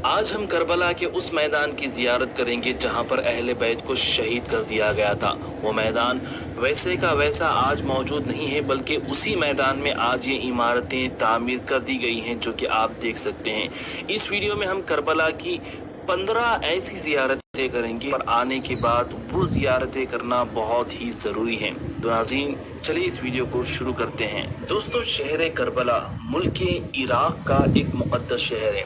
آج ہم کربلا کے اس میدان کی زیارت کریں گے جہاں پر اہل بیت کو شہید کر دیا گیا تھا۔ وہ میدان ویسے کا ویسا آج موجود نہیں ہے، بلکہ اسی میدان میں آج یہ عمارتیں تعمیر کر دی گئی ہیں جو کہ آپ دیکھ سکتے ہیں۔ اس ویڈیو میں ہم کربلا کی 15 ایسی زیارتیں کریں گے اور آنے کے بعد وہ زیارتیں کرنا بہت ہی ضروری ہیں۔ تو ناظرین چلیے اس ویڈیو کو شروع کرتے ہیں۔ دوستو، شہر کربلا ملک عراق کا ایک مقدس شہر ہے۔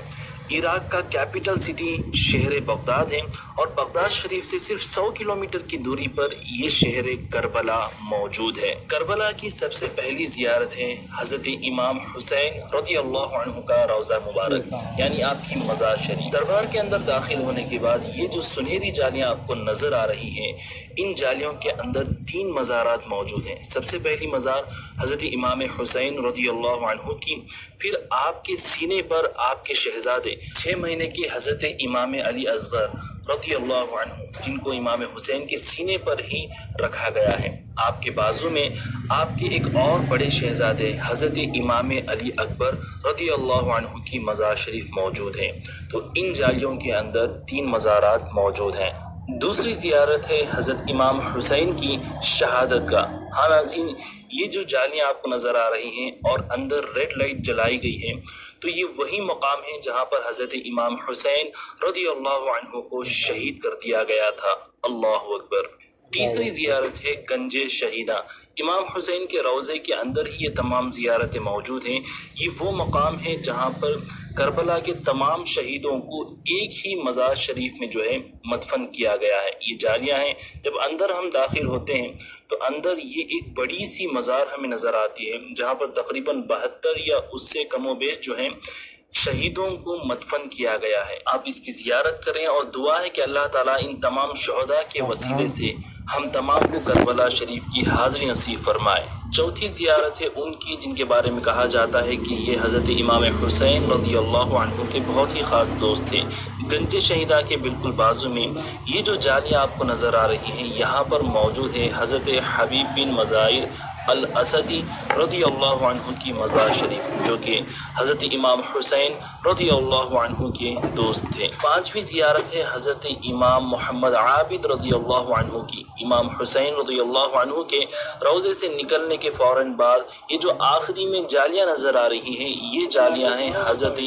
عراق کا کیپٹل سٹی شہر بغداد ہے اور بغداد شریف سے صرف 100 کلومیٹر کی دوری پر یہ شہر کربلا موجود ہے۔ کربلا کی سب سے پہلی زیارت ہے حضرت امام حسین رضی اللہ عنہ کا روضہ مبارک، یعنی آپ کی مزار شریف۔ دربار کے اندر داخل ہونے کے بعد یہ جو سنہری جالیاں آپ کو نظر آ رہی ہیں، ان جالیوں کے اندر 3 مزارات موجود ہیں۔ سب سے پہلی مزار حضرت امام حسین رضی اللہ عنہ کی، پھر آپ کے سینے پر آپ کے شہزادے 6 مہینے کے حضرت امام علی اصغر رضی اللہ عنہ، جن کو امام حسین کے سینے پر ہی رکھا گیا ہے۔ آپ کے بازو میں آپ کے ایک اور بڑے شہزادے حضرت امام علی اکبر رضی اللہ عنہ کی مزار شریف موجود ہے۔ تو ان جالیوں کے اندر 3 مزارات موجود ہیں۔ دوسری زیارت ہے حضرت امام حسین کی شہادت گاہ۔ ہاں ناظرین، یہ جو جالیاں آپ کو نظر آ رہی ہیں اور اندر ریڈ لائٹ جلائی گئی ہے، تو یہ وہی مقام ہے جہاں پر حضرت امام حسین رضی اللہ عنہ کو شہید کر دیا گیا تھا۔ اللہ اکبر۔ تیسری زیارت ہے گنج شہیداں۔ امام حسین کے روضے کے اندر ہی یہ تمام زیارتیں موجود ہیں۔ یہ وہ مقام ہے جہاں پر کربلا کے تمام شہیدوں کو ایک ہی مزار شریف میں جو ہے مدفن کیا گیا ہے۔ یہ جالیاں ہیں، جب اندر ہم داخل ہوتے ہیں تو اندر یہ ایک بڑی سی مزار ہمیں نظر آتی ہے جہاں پر تقریباً 72 یا اس سے کم و بیش جو ہیں شہیدوں کو مدفن کیا گیا ہے۔ آپ اس کی زیارت کریں اور دعا ہے کہ اللہ تعالیٰ ان تمام شہداء کے وسیلے سے ہم تمام کو کربلا شریف کی حاضری نصیب فرمائے۔ چوتھی زیارت ہے ان کی جن کے بارے میں کہا جاتا ہے کہ یہ حضرت امام حسین رضی اللہ عنہ کے بہت ہی خاص دوست تھے۔ گنج شہیداں کے بالکل بازو میں یہ جو جالیاں آپ کو نظر آ رہی ہیں، یہاں پر موجود ہے حضرت حبیب بن مظاہر الاسدی رضی اللہ عنہ کی مزار شریف، جو کہ حضرت امام حسین رضی اللہ عنہ کے دوست تھے۔ 5ویں زیارت ہے حضرت امام محمد عابد رضی اللہ عنہ کی۔ امام حسین رضی اللہ عنہ کے روضے سے نکلنے کے فوراً بعد یہ جو آخری میں جالیاں نظر آ رہی ہیں، یہ جالیاں ہیں حضرت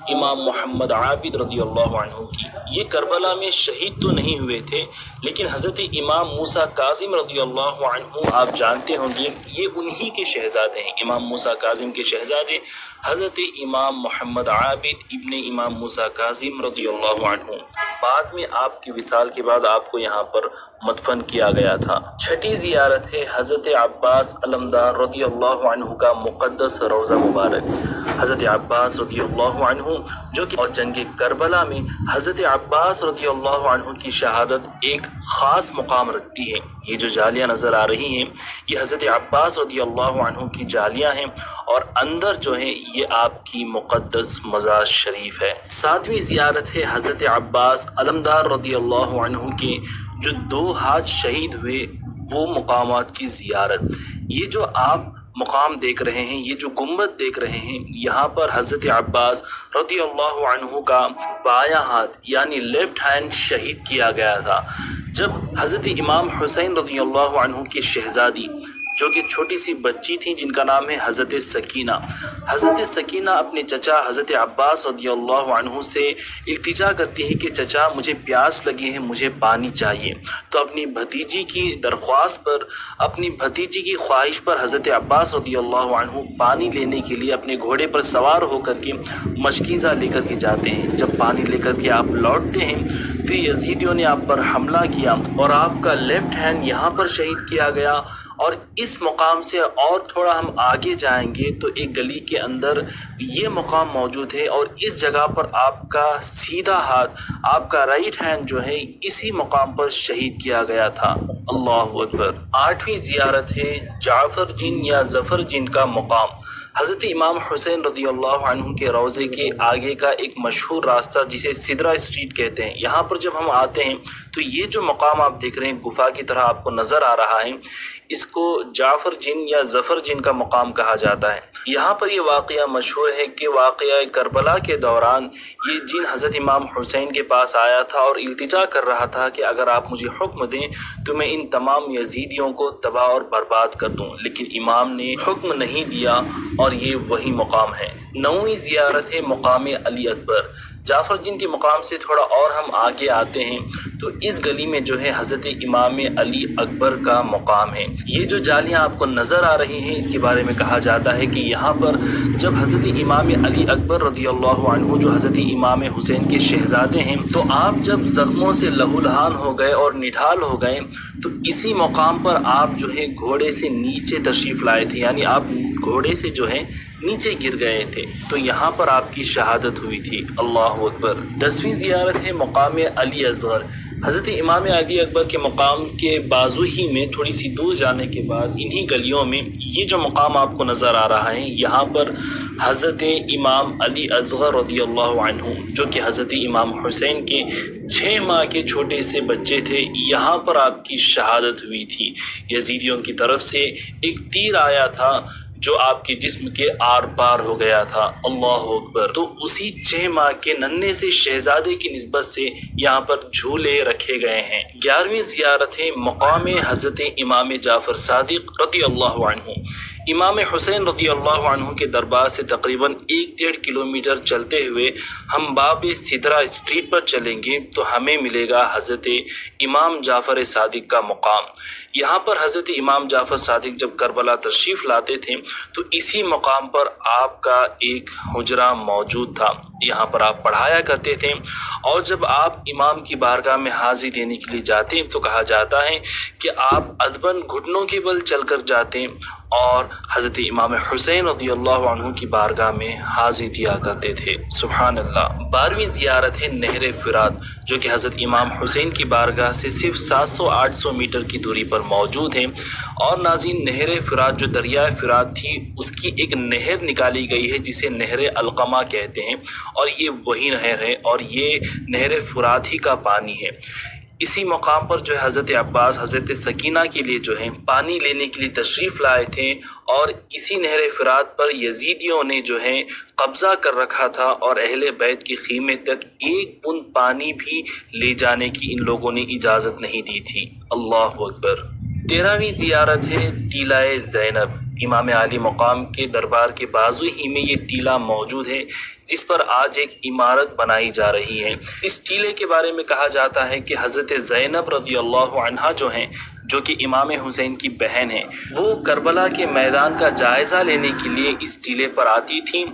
امام محمد عابد رضی اللہ عنہ کی۔ یہ کربلا میں شہید تو نہیں ہوئے تھے، لیکن حضرت امام موسیٰ کاظم رضی اللہ عنہ آپ جانتے ہوں گے، یہ انہی کے شہزادے ہیں۔ امام موسیٰ کاظم کے شہزادے حضرت امام محمد عابد ابن امام موسیٰ کاظم رضی اللہ عنہ، بعد میں آپ کی وصال کے بعد آپ کو یہاں پر مدفن کیا گیا تھا۔ 6ٹھی زیارت ہے حضرت عباس علمدار رضی اللہ عنہ کا مقدس روضہ مبارک۔ حضرت عباس رضی اللہ عنہ جو کہ اور جنگ کربلا میں حضرت عباس رضی اللہ عنہ کی شہادت ایک خاص مقام رکھتی ہے۔ یہ جو جالیاں نظر آ رہی ہیں، یہ حضرت عباس رضی اللہ عنہ کی جالیاں ہیں اور اندر جو ہے یہ آپ کی مقدس مزار شریف ہے۔ 7ویں زیارت ہے حضرت عباس علمدار رضی اللہ عنہ کے جو 2 حاج شہید ہوئے وہ مقامات کی زیارت۔ یہ جو آپ مقام دیکھ رہے ہیں، یہ جو گنبد دیکھ رہے ہیں، یہاں پر حضرت عباس رضی اللہ عنہ کا بایاں ہاتھ یعنی لیفٹ ہینڈ شہید کیا گیا تھا، جب حضرت امام حسین رضی اللہ عنہ کی شہزادی جو کہ چھوٹی سی بچی تھی جن کا نام ہے حضرت سکینہ، حضرت سکینہ اپنے چچا حضرت عباس رضی اللہ عنہ سے التجا کرتی ہے کہ چچا مجھے پیاس لگی ہے، مجھے پانی چاہیے۔ تو اپنی بھتیجی کی درخواست پر، اپنی بھتیجی کی خواہش پر حضرت عباس رضی اللہ عنہ پانی لینے کے لیے اپنے گھوڑے پر سوار ہو کر کے مشکیزہ لے کر کے جاتے ہیں۔ جب پانی لے کر کے آپ لوٹتے ہیں تو یزیدیوں نے آپ پر حملہ کیا اور آپ کا لیفٹ ہینڈ یہاں پر شہید کیا گیا۔ اور اس مقام سے اور تھوڑا ہم آگے جائیں گے تو ایک گلی کے اندر یہ مقام موجود ہے اور اس جگہ پر آپ کا سیدھا ہاتھ، آپ کا رائٹ ہینڈ جو ہے اسی مقام پر شہید کیا گیا تھا۔ اللہ اکبر۔ 8ویں زیارت ہے جعفر جن یا ظفر جن کا مقام۔ حضرت امام حسین رضی اللہ عنہ کے روضے کے آگے کا ایک مشہور راستہ جسے سدرہ اسٹریٹ کہتے ہیں، یہاں پر جب ہم آتے ہیں تو یہ جو مقام آپ دیکھ رہے ہیں گفا کی طرح آپ کو نظر آ رہا ہے، اس کو جعفر جن یا ظفر جن کا مقام کہا جاتا ہے۔ یہاں پر یہ واقعہ مشہور ہے کہ واقعہ کربلا کے دوران یہ جن حضرت امام حسین کے پاس آیا تھا اور التجا کر رہا تھا کہ اگر آپ مجھے حکم دیں تو میں ان تمام یزیدیوں کو تباہ اور برباد کر دوں، لیکن امام نے حکم نہیں دیا اور یہ وہی مقام ہے۔ 9ویں زیارت ہے مقام علی اکبر۔ جعفر جن کے مقام سے تھوڑا اور ہم آگے آتے ہیں تو اس گلی میں جو ہے حضرت امام علی اکبر کا مقام ہے۔ یہ جو جالیاں آپ کو نظر آ رہی ہیں اس کے بارے میں کہا جاتا ہے کہ یہاں پر جب حضرت امام علی اکبر رضی اللہ عنہ جو حضرت امام حسین کے شہزادے ہیں تو آپ جب زخموں سے لہولہان ہو گئے اور نڈھال ہو گئے تو اسی مقام پر آپ جو ہے گھوڑے سے نیچے تشریف لائے تھے، یعنی آپ گھوڑے سے جو ہے نیچے گر گئے تھے، تو یہاں پر آپ کی شہادت ہوئی تھی۔ اللہ اکبر۔ 10ویں زیارت ہے مقام علی اصغر۔ حضرت امام علی اکبر کے مقام کے بازو ہی میں تھوڑی سی دور جانے کے بعد انہی گلیوں میں یہ جو مقام آپ کو نظر آ رہا ہے، یہاں پر حضرت امام علی اصغر رضی اللہ عنہ جو کہ حضرت امام حسین کے 6 ماہ کے چھوٹے سے بچے تھے، یہاں پر آپ کی شہادت ہوئی تھی۔ یزیدیوں کی طرف سے ایک تیر آیا تھا جو آپ کے جسم کے آر پار ہو گیا تھا۔ اللہ اکبر۔ تو اسی 6 ماہ کے ننھے سے شہزادے کی نسبت سے یہاں پر جھولے رکھے گئے ہیں۔ 11ویں زیارت ہے مقام حضرت امام جعفر صادق رضی اللہ عنہ۔ امام حسین رضی اللہ عنہ کے دربار سے تقریباً 1.5 کلومیٹر چلتے ہوئے ہم باب سدرہ اسٹریٹ پر چلیں گے تو ہمیں ملے گا حضرت امام جعفر صادق کا مقام۔ یہاں پر حضرت امام جعفر صادق جب کربلا تشریف لاتے تھے تو اسی مقام پر آپ کا ایک حجرہ موجود تھا، یہاں پر آپ پڑھایا کرتے تھے، اور جب آپ امام کی بارگاہ میں حاضری دینے کے لیے جاتے تو کہا جاتا ہے کہ آپ ادباً گھٹنوں کے بل چل کر جاتے اور حضرت امام حسین رضی اللہ عنہ کی بارگاہ میں حاضری دیا کرتے تھے۔ سبحان اللہ۔ 12ویں زیارت ہے نہر فرات جو کہ حضرت امام حسین کی بارگاہ سے صرف 700-800 میٹر کی دوری پر موجود ہے۔ اور ناظرین، نہر فرات جو دریائے فرات تھی اس کی ایک نہر نکالی گئی ہے جسے نہر القمہ کہتے ہیں، اور یہ وہی نہر ہے اور یہ نہر فرات ہی کا پانی ہے۔ اسی مقام پر جو ہے حضرت عباس حضرت سکینہ کے لیے جو ہے پانی لینے کے لیے تشریف لائے تھے، اور اسی نہر فرات پر یزیدیوں نے جو ہے قبضہ کر رکھا تھا اور اہل بیت کے خیمے تک 1 بوند پانی بھی لے جانے کی ان لوگوں نے اجازت نہیں دی تھی۔ اللہ اکبر۔ 13ویں زیارت ہے ٹیلہ زینب۔ امام علی مقام کے دربار کے بازو ہی میں یہ ٹیلہ موجود ہے جس پر آج ایک عمارت بنائی جا رہی ہے۔ اس ٹیلے کے بارے میں کہا جاتا ہے کہ حضرت زینب رضی اللہ عنہا جو ہیں، جو کہ امام حسین کی بہن ہیں، وہ کربلا کے میدان کا جائزہ لینے کے لیے اس ٹیلے پر آتی تھیں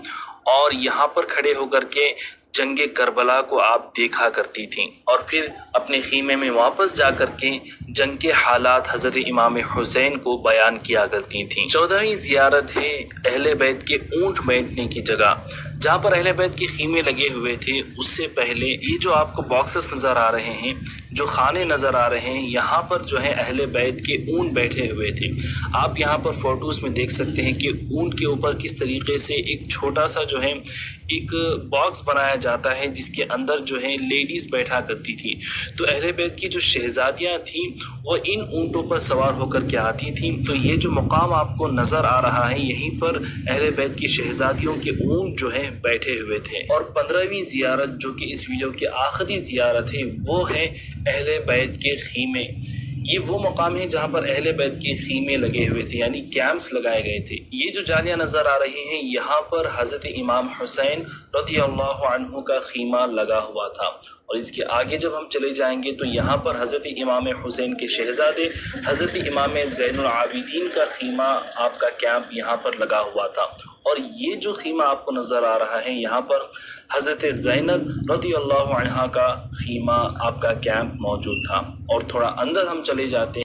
اور یہاں پر کھڑے ہو کر کے جنگ کربلا کو آپ دیکھا کرتی تھیں، اور پھر اپنے خیمے میں واپس جا کر کے جنگ کے حالات حضرت امام حسین کو بیان کیا کرتی تھیں۔ 14ویں زیارت ہے اہل بیت کے اونٹ بیٹھنے کی جگہ، جہاں پر اہل بیت کے خیمے لگے ہوئے تھے۔ اس سے پہلے یہ جو آپ کو باکسز نظر آ رہے ہیں، جو خانے نظر آ رہے ہیں، یہاں پر جو ہے اہل بیت کے اونٹ بیٹھے ہوئے تھے۔ آپ یہاں پر فوٹوز میں دیکھ سکتے ہیں کہ اونٹ کے اوپر کس طریقے سے ایک چھوٹا سا جو ہے ایک باکس بنایا جاتا ہے جس کے اندر جو ہے لیڈیز بیٹھا کرتی تھی۔ تو اہل بیت کی جو شہزادیاں تھیں وہ ان اونٹوں پر سوار ہو کر کے آتی تھیں۔ تو یہ جو مقام آپ کو نظر آ رہا ہے، یہیں پر اہل بیت کی شہزادیوں کے اونٹ جو ہے بیٹھے ہوئے تھے۔ اور 15ویں زیارت جو کہ اس ویڈیو کی آخری زیارت ہے وہ ہے اہل بیت کے خیمے۔ یہ وہ مقام ہے جہاں پر اہل بیت کے خیمے لگے ہوئے تھے، یعنی کیمپس لگائے گئے تھے۔ یہ جو جالیاں نظر آ رہی ہیں، یہاں پر حضرت امام حسین رضی اللہ عنہ کا خیمہ لگا ہوا تھا، اور اس کے آگے جب ہم چلے جائیں گے تو یہاں پر حضرت امام حسین کے شہزادے حضرت امام زین العابدین کا خیمہ، آپ کا کیمپ یہاں پر لگا ہوا تھا۔ اور یہ جو خیمہ آپ کو نظر آ رہا ہے، یہاں پر حضرت زینب رضی اللہ عنہا کا خیمہ، آپ کا کیمپ موجود تھا۔ اور تھوڑا اندر ہم چلے جاتے ہیں